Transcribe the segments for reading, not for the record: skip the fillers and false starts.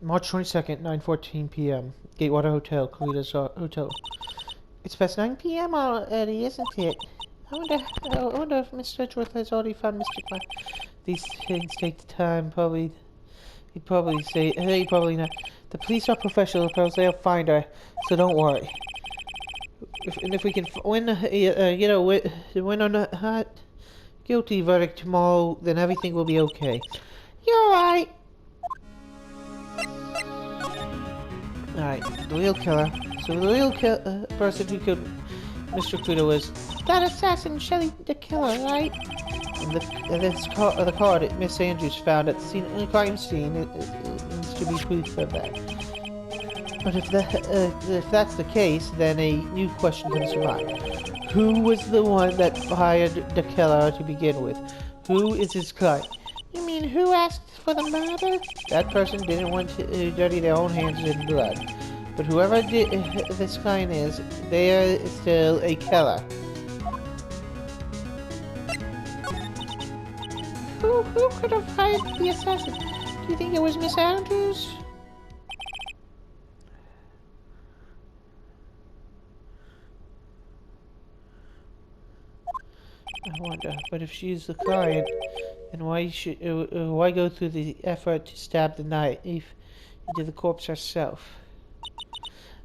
March 22nd, 9:14 p.m. Gatewater Hotel, Kalita's hotel. It's past 9 p.m. already, isn't it? I wonder if Mr. Edgeworth has already found Mr. Clark. These things take time, probably. He'd probably say, hey, probably not. The police are professional, pals. They'll find her, so don't worry. If we can win on a hot guilty verdict tomorrow, then everything will be okay. You're right. Alright, the real killer. So the real person who killed Mr. Kudo was that assassin, Shelly the Killer, right? And the card that Miss Andrews found at the crime scene, it needs to be proof of that. But if that's the case, then a new question comes to mind. Who was the one that hired the killer to begin with? Who is his client? You mean who asked for the murder? That person didn't want to dirty their own hands in blood. But whoever this client is, they are still a killer. Who could have hired the assassin? Do you think it was Miss Andrews? I wonder, but if she's the client, then why go through the effort to stab the knife into the corpse herself?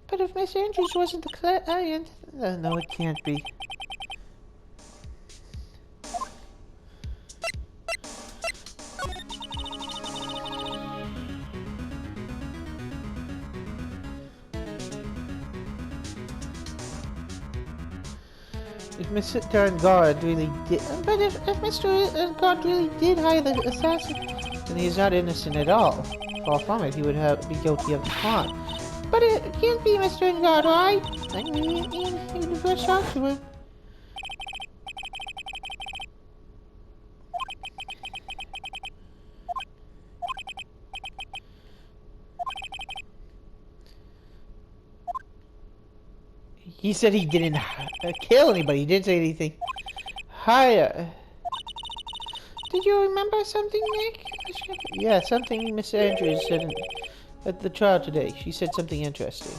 But if Miss Andrews wasn't the client, no, it can't be. If Mr. Guard really did, but if Mr. Guard really did hire the assassin, then he's not innocent at all. Far from it, he would be guilty of the crime. But it can't be Mr. Guard, right? I mean, he would first talk to him. He said he didn't kill anybody. He didn't say anything. Hire. Did you remember something, Nick? Yeah, something Miss Andrews said at the trial today. She said something interesting.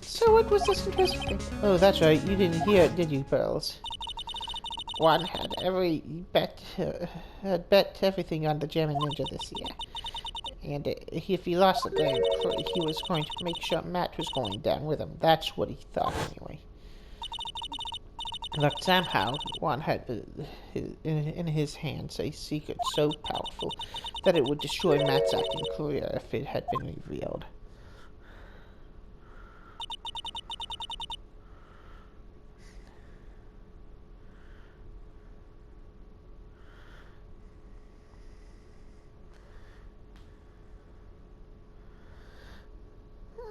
So what was this interesting thing? Oh, that's right. You didn't hear it, did you, Pearls? One had bet everything on the German Ninja this year. And if he lost the Grand Prix, he was going to make sure Matt was going down with him. That's what he thought, anyway. But somehow, Juan had in his hands a secret so powerful that it would destroy Matt's acting career if it had been revealed.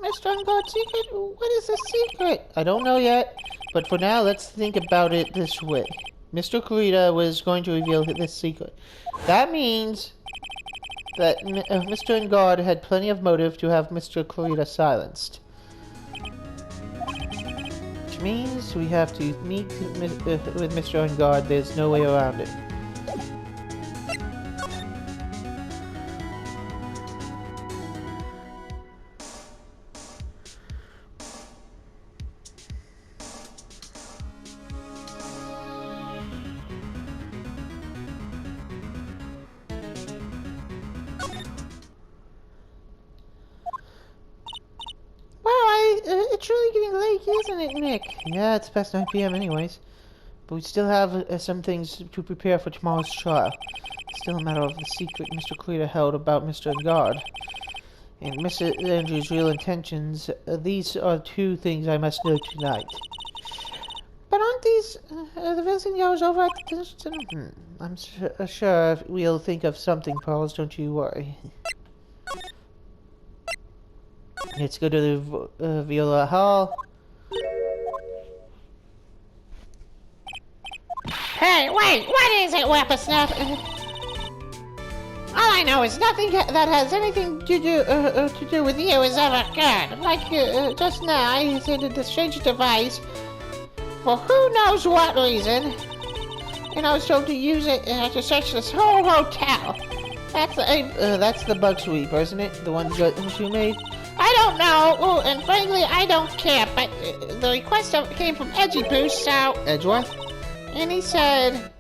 Mr. Ungod's secret? What is the secret? I don't know yet, but for now, let's think about it this way. Mr. Kurita was going to reveal this secret. That means that Mr. Ungard had plenty of motive to have Mr. Kurita silenced. Which means we have to meet with Mr. Ungard. There's no way around it. It's really getting late, isn't it, Nick? Yeah, it's past 9 p.m. anyways. But we still have some things to prepare for tomorrow's trial. Still a matter of the secret Mr. Kurita held about Mr. Guard. And Mr. Andrews' real intentions. These are two things I must know tonight. But aren't these the visiting hours over at the... I'm sure we'll think of something, Pauls, don't you worry. Let's go to the Viola Hall. Hey, wait! What is it, Whippersnapper? All I know is nothing that has anything to do with you is ever good. Like just now, I inserted this strange device for who knows what reason, and I was told to use it to search this whole hotel. That's the bug sweep, isn't it? The one she made? I don't know, oh, and frankly, I don't care, but the request came from Edgy Boost, so... Edgeworth? And he said...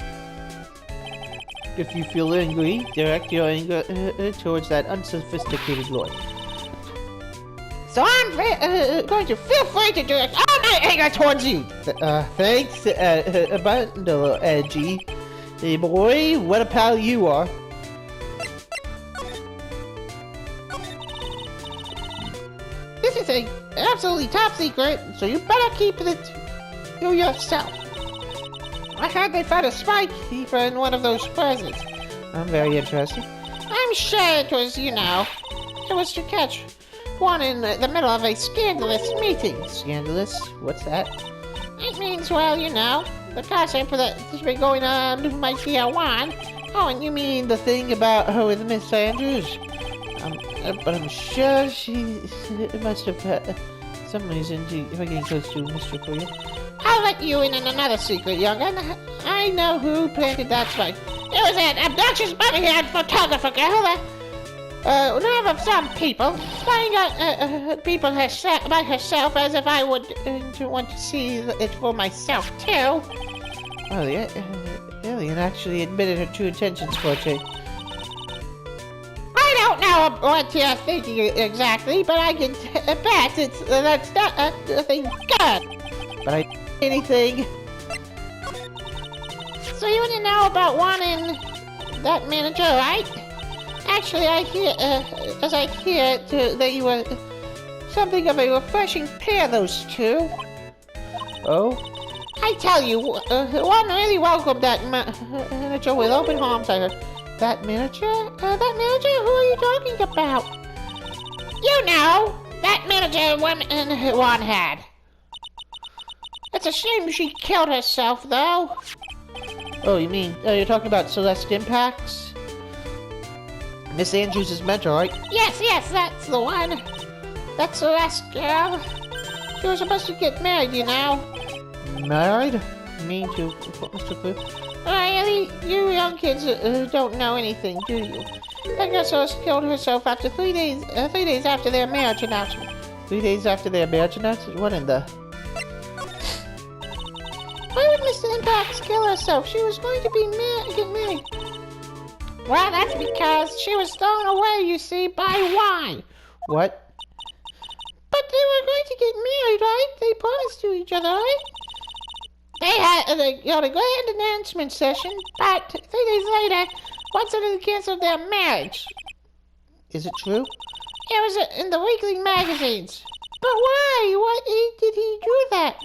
If you feel angry, direct your anger towards that unsophisticated lord. So I'm going to feel free to direct all my anger towards you! Thanks, Bundle Edgy. Hey boy, what a pal you are. This is a absolutely top secret, so you better keep it to yourself. I heard they found a spike in one of those presents. I'm very interested. I'm sure it was, you know, it was to catch one in the middle of a scandalous meeting. Scandalous? What's that? It means, well, you know, the gossip that's been going on might be a one. Oh, and you mean the thing about her with Miss Andrews? But I'm sure she must have had some reason for getting close to Mr. Queen. I'll let you in on another secret, young'un. I know who planted that spike. It was that obnoxious bunny-haired photographer girl, nerve of some people, spying on people by herself as if I would want to see it for myself, too. Oh, the alien actually admitted her true intentions for a change. I don't know what you're thinking exactly, but I can bet that's not nothing good. But I anything. So you want to know about wanting that manager, right? Actually, I hear, that you were something of a refreshing pair, those two. Oh? I tell you, one really welcomed that manager with open arms, I heard. That manager? That manager? Who are you talking about? You know, that manager one had. It's a shame she killed herself, though. Oh, you mean, you're talking about Celeste Impacts? Miss Andrews' mentor, right? Yes, that's the one. That's Celeste girl. She was supposed to get married, you know. Married? You mean to Mr. Cliff? Really? You young kids don't know anything, do you? That girl Celeste killed herself after 3 days after their marriage announcement. 3 days after their marriage announcement? What in the... Why would Mr. Impacts kill herself? She was going to get married. Well, that's because she was thrown away, you see, by Y. What? But they were going to get married, right? They promised to each other, right? They got a grand announcement session, but 3 days later, one suddenly canceled their marriage. Is it true? It was in the weekly magazines. But why? Why did he do that?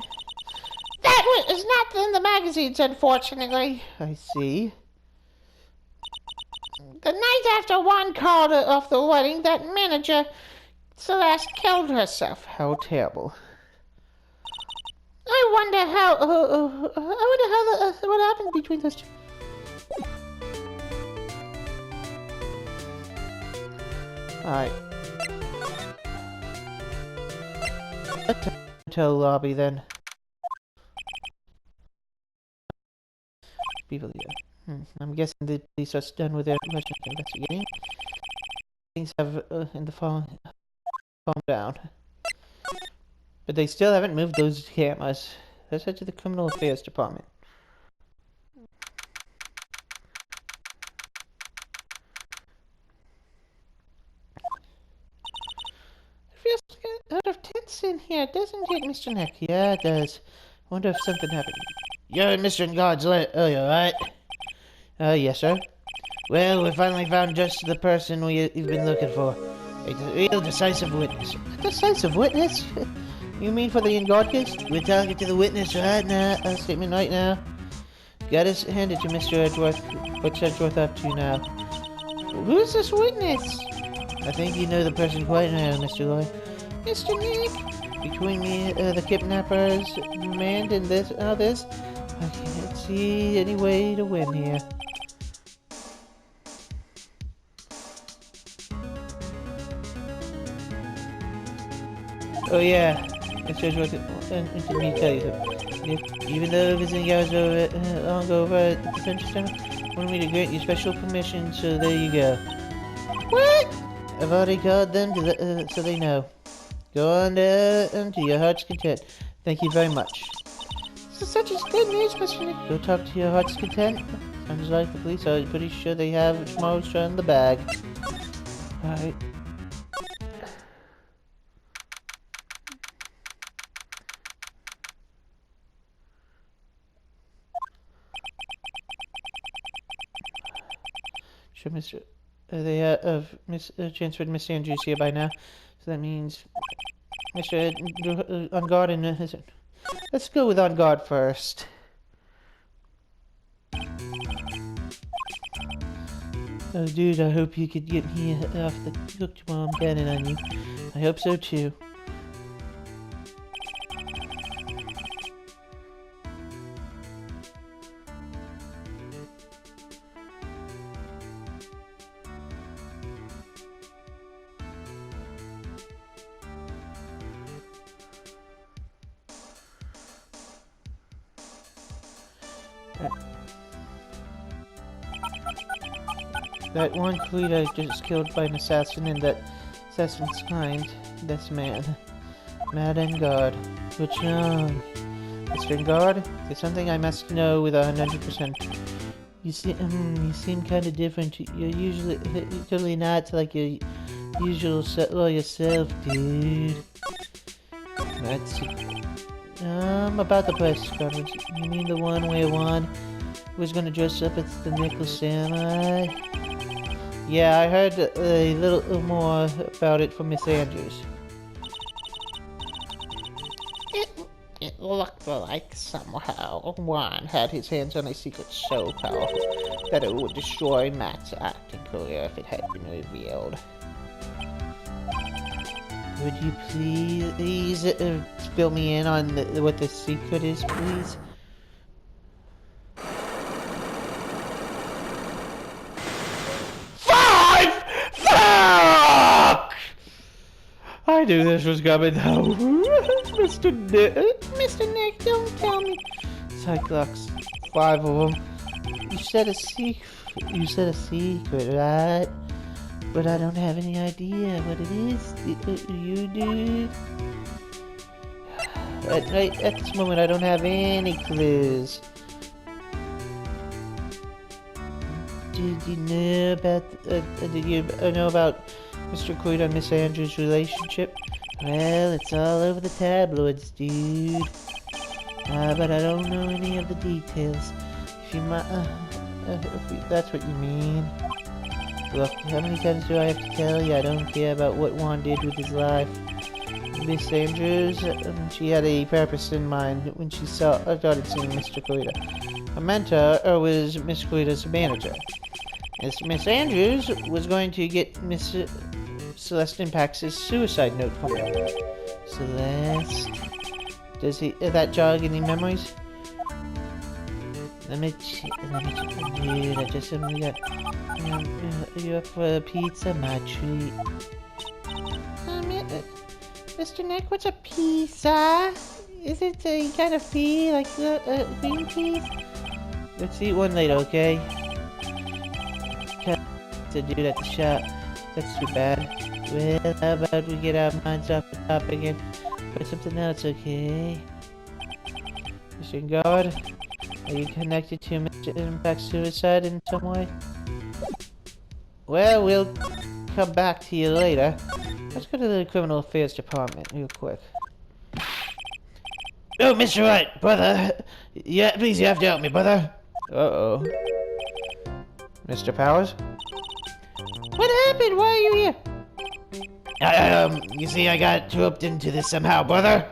That was not in the magazines, unfortunately. I see. The night after one called off the wedding, that manager, Celeste, killed herself. How terrible. I wonder what happened between those two. Alright. Hotel lobby then. People here. I'm guessing the police are done with their investigating. Things have in the calmed down. But they still haven't moved those cameras. Let's head to the Criminal Affairs Department. It feels out of tense in here, doesn't it, Mr. Nick? Yeah, it does. Wonder if something happened. You're in Mr. God's earlier, right? Yes, sir. Well, we finally found just the person we've been looking for. A real decisive witness. A decisive witness? You mean for the In-God case? We're talking to the witness right now. Statement right now. Got us handed to Mr. Edgeworth. What's Edgeworth up to now? Who's this witness? I think you know the person quite well, Mr. Lloyd. Mr. Nick? Between the kidnappers, demand, and this, I can't see any way to win here. Oh yeah, Mr. Edgeworth, let me tell you something. Even though visiting hours are long over at the Central Center, wanted me to grant you special permission, so there you go. I've already called them so they know. Go on to your heart's content. Thank you very much. This is such good news, Mr. Nick. Go talk to your heart's content. Sounds like the police are pretty sure they have tomorrow's show in the bag. Alright. Sure, Mr. They have transferred Miss Andrews here by now. So that means Mr. On guard and let's go with on guard first. Oh, dude, I hope you could get me off the hook tomorrow. I'm counting on you. I hope so too. That one Cleat I just killed by an assassin, and that assassin's kind. That's mad. Mad and guard. What's wrong? Mr. Guard, there's something I must know with 100%. You seem kind of different. You're usually totally not like your usual yourself, dude. That's about the press conference. You mean the one where Juan was gonna dress up as the Necklace Samurai? Yeah, I heard a little more about it from Miss Andrews. It looked like somehow Juan had his hands on a secret so powerful that it would destroy Matt's acting career if it had been revealed. Would you please fill me in on what the secret is, please? I knew this was coming though. Mr. Nick, don't tell me. Psyche-Locks, 5 of them. You said a secret, right? But I don't have any idea what it is. You do? At this moment, I don't have any clues. Did you know about Mr. Quaid and Miss Andrews' relationship? Well, it's all over the tabloids, dude. But I don't know any of the details. If that's what you mean. Look, how many times do I have to tell you I don't care about what Juan did with his life? Miss Andrews, she had a purpose in mind when she started seeing Mr. Quaid. Her mentor was Miss Quaid's manager. Miss Andrews was going to get Miss Celeste Pax's suicide note from her. Celeste? Does that jog any memories? Let me check, dude, I just only got, you up for a pizza, my treat. Mr. Nick, what's a pizza? Is it a kind of pea, like green peas? Let's eat one later, okay? To do at the shop. That's too bad. Well, how about we get our minds off the topic and put something else, okay? Mr. Guard, are you connected to Mr. Impact's suicide in some way? Well, we'll come back to you later. Let's go to the Criminal Affairs Department real quick. Oh, Mr. Wright, brother! Yeah, please, you have to help me, brother. Uh-oh. Mr. Powers? What happened? Why are you here? You see, I got roped into this somehow, brother.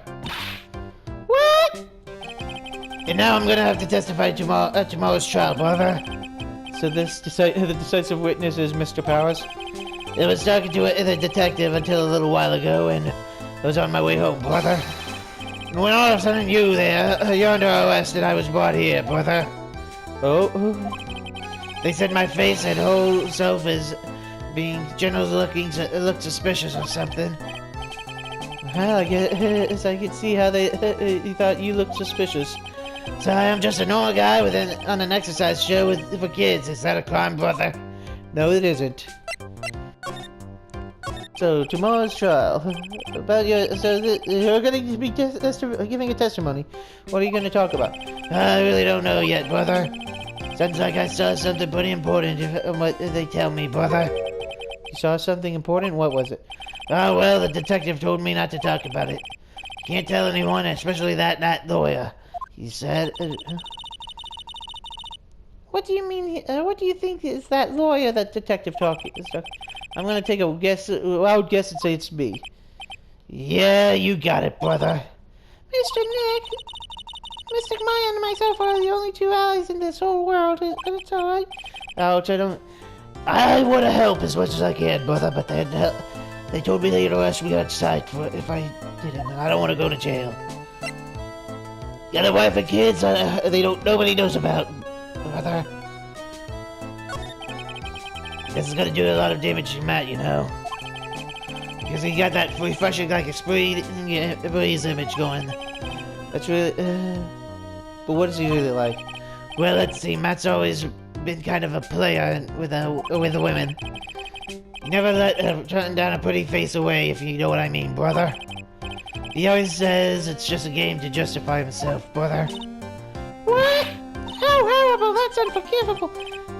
What? And now I'm gonna have to testify at tomorrow's trial, brother. So the decisive witness is Mr. Powers? I was talking to the detective until a little while ago, and I was on my way home, brother. And when all of a sudden you're under arrest, and I was brought here, brother. Oh? They said my face and whole self is being looked suspicious or something. Well, I guess I could see how they thought you looked suspicious. So I am just a normal guy on an exercise show for kids. Is that a crime, brother? No, it isn't. So, tomorrow's trial. About you're going to be giving a testimony. What are you going to talk about? I really don't know yet, brother. Sounds like I saw something pretty important, what they tell me, brother. You saw something important? What was it? Oh, well, the detective told me not to talk about it. Can't tell anyone, especially that lawyer. He said... What do you mean? What do you think is that lawyer that detective talking? I'm gonna take a guess. I would guess and say it's me. Yeah, you got it, brother. Mr. Nick, Mr. Maya and myself are the only two allies in this whole world. It's alright. Ouch! I want to help as much as I can, brother, but they told me they'd arrest me on sight if I didn't, and I don't want to go to jail. Got a wife and kids nobody knows about, brother. This is gonna do a lot of damage to Matt, you know. Because he got that refreshing, like a breeze image going. That's really, but what is he really like? Well, let's see, Matt's always been kind of a player with the women. He never let turn down a pretty face away, if you know what I mean, brother. He always says it's just a game to justify himself, brother. What? How horrible! That's unforgivable!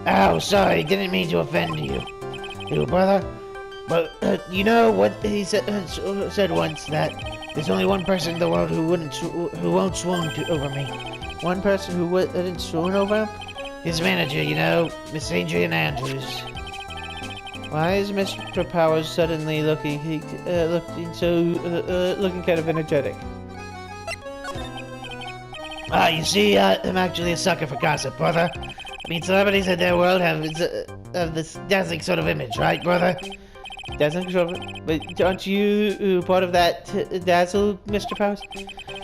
Oh, sorry, didn't mean to offend you, brother. But, you know what he said once, that there's only one person in the world who won't swoon over me. One person who wouldn't swoon over him? His manager, you know, Miss Adrian Andrews. Why is Mr. Powers suddenly looking kind of energetic? You see, I'm actually a sucker for gossip, brother. I mean, celebrities in their world have this dazzling sort of image, right, brother? Dazzling sort of... But aren't you part of that dazzle, Mr. Powers?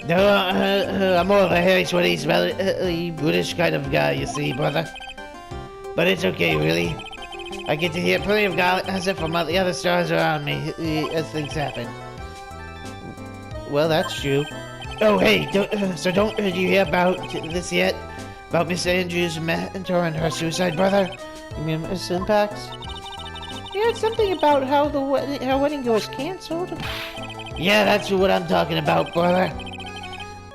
No, I'm more of a hairy, sweaty, smelly, British kind of guy, you see, brother. But it's okay, really. I get to hear plenty of gossip from the other stars around me as things happen. Well, that's true. Oh, hey, did you hear about this yet? About Miss Andrews' mentor and her suicide, brother? You mean Miss Impax? You heard something about how her wedding was cancelled? Yeah, that's what I'm talking about, brother.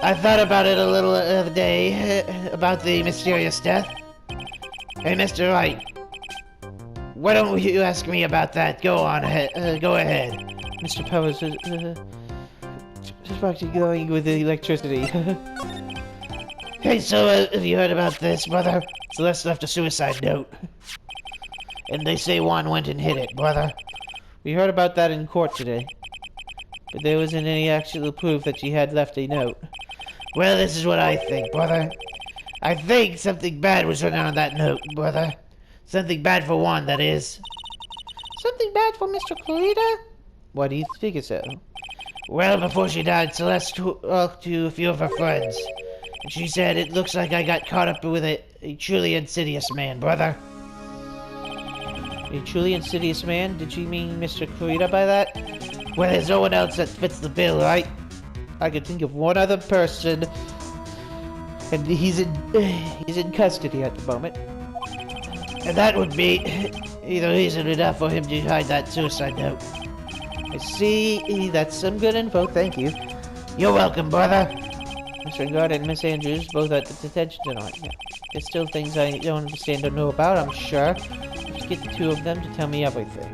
I thought about it a little the other day, about the mysterious death. Hey, Mr. Wright, why don't you ask me about that? Go ahead. Mr. Powers just back to going with the electricity. Hey, so have you heard about this, brother? Celeste left a suicide note. And they say Juan went and hid it, brother. We heard about that in court today. But there wasn't any actual proof that she had left a note. Well, this is what I think, brother. I think something bad was written on that note, brother. Something bad for Juan, that is. Something bad for Mr. Clarita? Why do you figure so? Well, before she died, Celeste talked to a few of her friends. And she said, it looks like I got caught up with a truly insidious man, brother. A truly insidious man? Did she mean Mr. Clarita by that? Well, there's no one else that fits the bill, right? I could think of one other person. And he's in custody at the moment. And that would be either reason enough for him to hide that suicide note. I see. That's some good info, thank you. You're welcome, brother. Mr. Guard and Miss Andrews both at the detention tonight. Yeah. There's still things I don't understand or know about, I'm sure. Just get the two of them to tell me everything.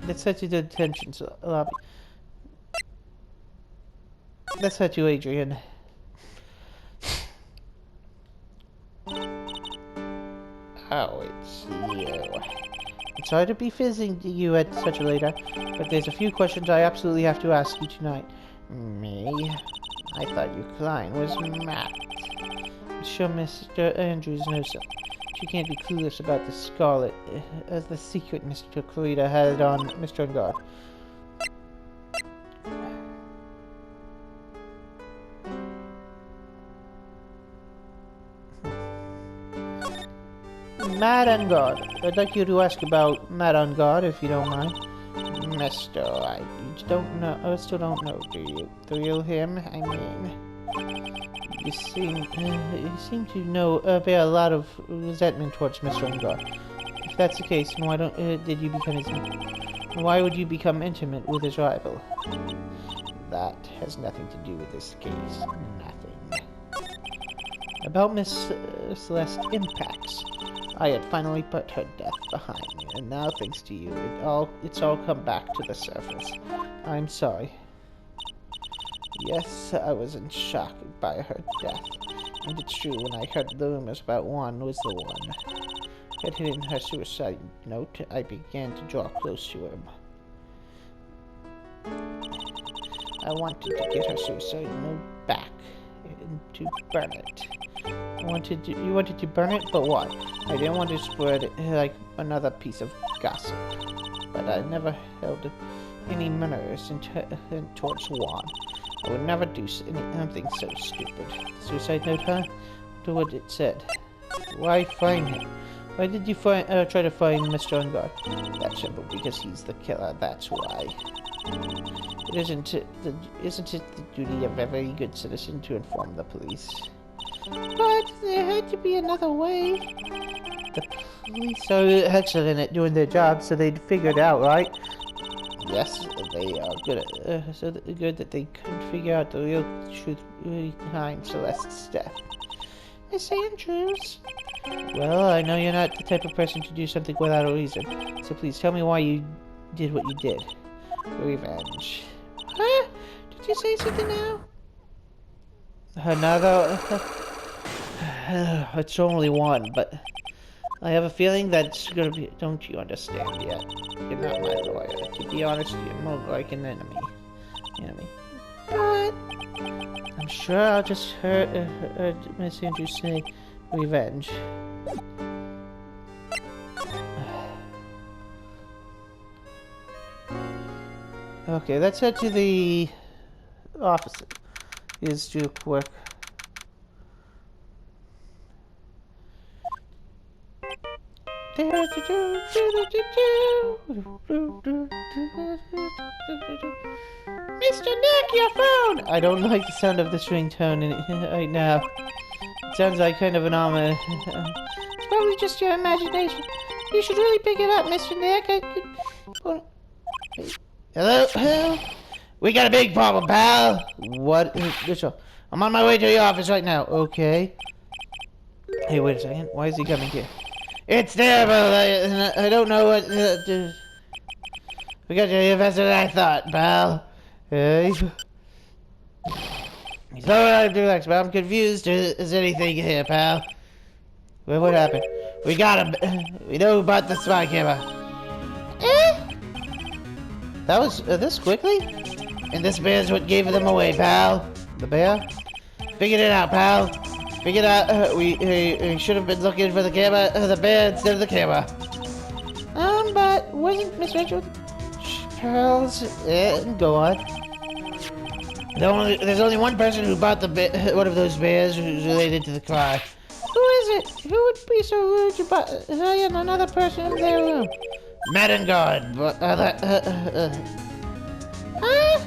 Let's head to the detention lobby. Let's head to Adrian. Oh, it's you. I'm sorry to be fizzing to you at such a late hour, but there's a few questions I absolutely have to ask you tonight. Me? I thought your client was Matt. I'm sure Mr. Andrews knows something. She can't be clueless about the scarlet, as the secret Mr. Clarita had on Mr. Ungard. Madame Guard. I'd like you to ask about Madame Guard, if you don't mind. Mister, I don't know. I still don't know. Do you? The real him? I mean, you seem to know bear a lot of resentment towards Mr. Guard. If that's the case, then why don't did you become his? Why would you become intimate with his rival? that has nothing to do with this case. Nothing. About Miss Celeste Impacts. I had finally put her death behind me, and now, thanks to you, it's all come back to the surface. I'm sorry. Yes, I was in shock by her death, and it's true, when I heard the rumors about Juan was the one had hidden her suicide note, I began to draw close to him. I wanted to get her suicide note back and to burn it. You wanted to burn it, but why? I didn't want to spread it like another piece of gossip. But I never held any malice towards Juan. I would never do anything so stupid. Suicide note, huh? To what it said. Why find him? Why did you try to find Mr. Ungard? That's simple, because he's the killer, that's why. Isn't it the duty of every good citizen to inform the police? But there had to be another way. The police are excellent at doing their job, so they'd figure it out, right? Yes, they are good at so good that they couldn't figure out the real truth behind Celeste's death. Miss Andrews? Well, I know you're not the type of person to do something without a reason, so please tell me why you did what you did. Revenge. Huh? Did you say something now? Another? It's only one, but I have a feeling that's gonna be... Don't you understand yet? You're not my lawyer. To be honest, you're more like an enemy. But... I'm sure I'll just heard Miss Andrews say revenge. Okay, let's head to the office. Is juke work. Mr. Nick, your phone! I don't like the sound of this ringtone right now. It sounds like kind of an ominous. It's probably just your imagination. You should really pick it up, Mr. Nick. Hello? Hello? We got a big problem, pal! What? I'm on my way to the office right now. Okay. Hey, wait a second. Why is he coming here? It's terrible. I don't know what... we got you faster than I thought, pal. Hey. So I'm relaxed, but I'm confused as anything here, pal. Well, what happened? We got him. We know who bought the spy camera. That was this quickly? And this bear's what gave them away, pal. The bear? Figured it out, pal. Figured out we should have been looking for the camera, the bear instead of the camera. But wasn't Miss Rachel? Charles, go on. There's only one person who bought one of those bears who's related to the crime. Who is it? Who would be so rude to buy another person in their room? Matt and God. Huh?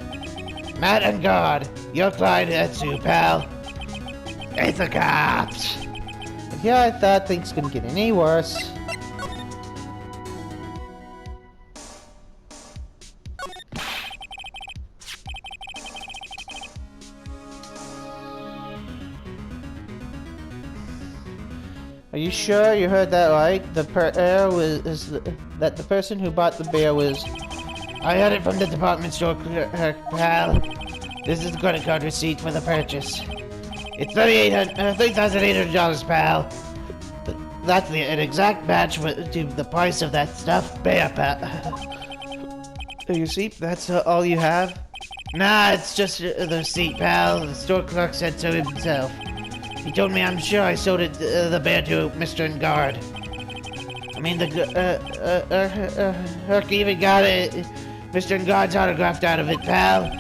Matt and God. Your client Etsu, pal. It's the cops. Yeah, I thought things couldn't get any worse. Are you sure you heard that right? The person who bought the bear was... I heard it from the department store clerk, pal. This is the credit card receipt for the purchase. It's $3,800, pal. That's an exact match to the price of that stuffed bear, pal. The receipt? That's all you have? Nah, it's just the receipt, pal. The store clerk said so himself. He told me I'm sure I sold the bear to Mr. Ngard. I mean, Herc even got Mr. Ngard's autograph out of it, pal.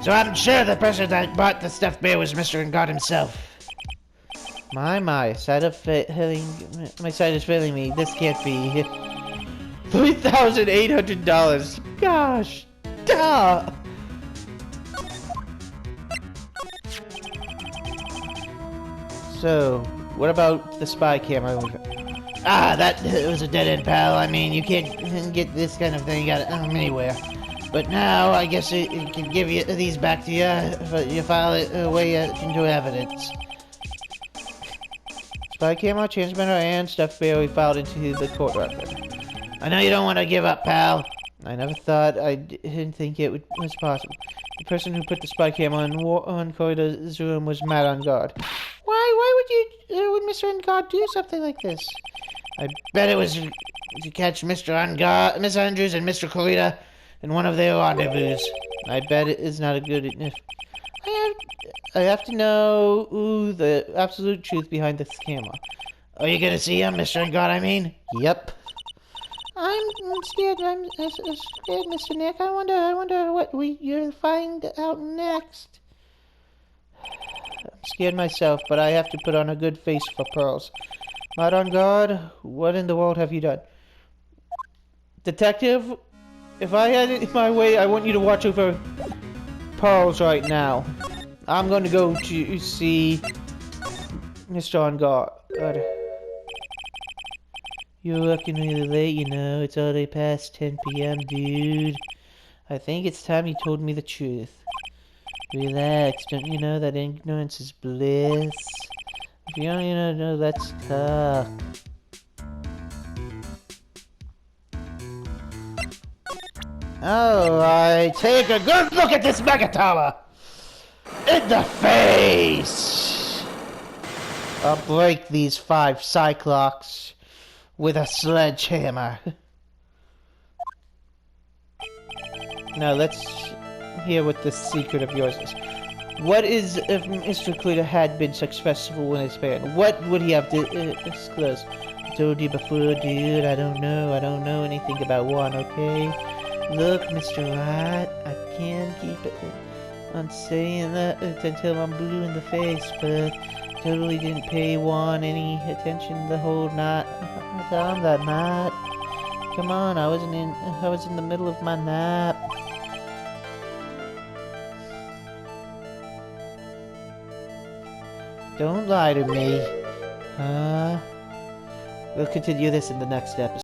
So I'm sure the person that bought the stuffed bear was Mr. Ngard himself. My sight of my sight is failing me. This can't be. $3,800. Gosh, duh. So, what about the spy camera? That was a dead end, pal. I mean, you can't get this kind of thing out anywhere. But now, I guess it can give you these back to you, but you file it away into evidence. Spy camera, transmitter, and stuff barely filed into the court record. I know you don't want to give up, pal. I never thought, I didn't think it was possible. The person who put the spy camera on Corrida's room was mad on guard. Why would Mr. Ungard do something like this? I bet it was to catch Mr. Ungard, Miss Andrews and Mr. Corrida in one of their rendezvous. I bet it is not a good enough. I have to know the absolute truth behind this camera. Are you gonna see him, Mr. Ungard, I mean? Yep. I'm scared. I'm scared, Mr. Nick. I wonder what you'll find out next. I'm scared myself, but I have to put on a good face for Pearls. Mad on guard, what in the world have you done? Detective, if I had it my way, I want you to watch over Pearls right now. I'm going to go to see Mr. On guard. You're looking really late, you know. It's already past 10 p.m., dude. I think it's time you told me the truth. Relax, don't you know that ignorance is bliss? If you don't know, let's talk. Alright, take a good look at this Megatower! In the face! I'll break these 5 Psyche-Locks with a sledgehammer. Now let's hear what the secret of yours is. What is if Mr. Cluter had been successful in his plan? What would he have disclosed? I told you before, dude. I don't know anything about one. Okay. Look, Mr. Wright, I can't keep it on saying that until I'm blue in the face, but totally didn't pay Juan any attention the whole night. On that night. Come on, I was in the middle of my nap. Don't lie to me. We'll continue this in the next episode.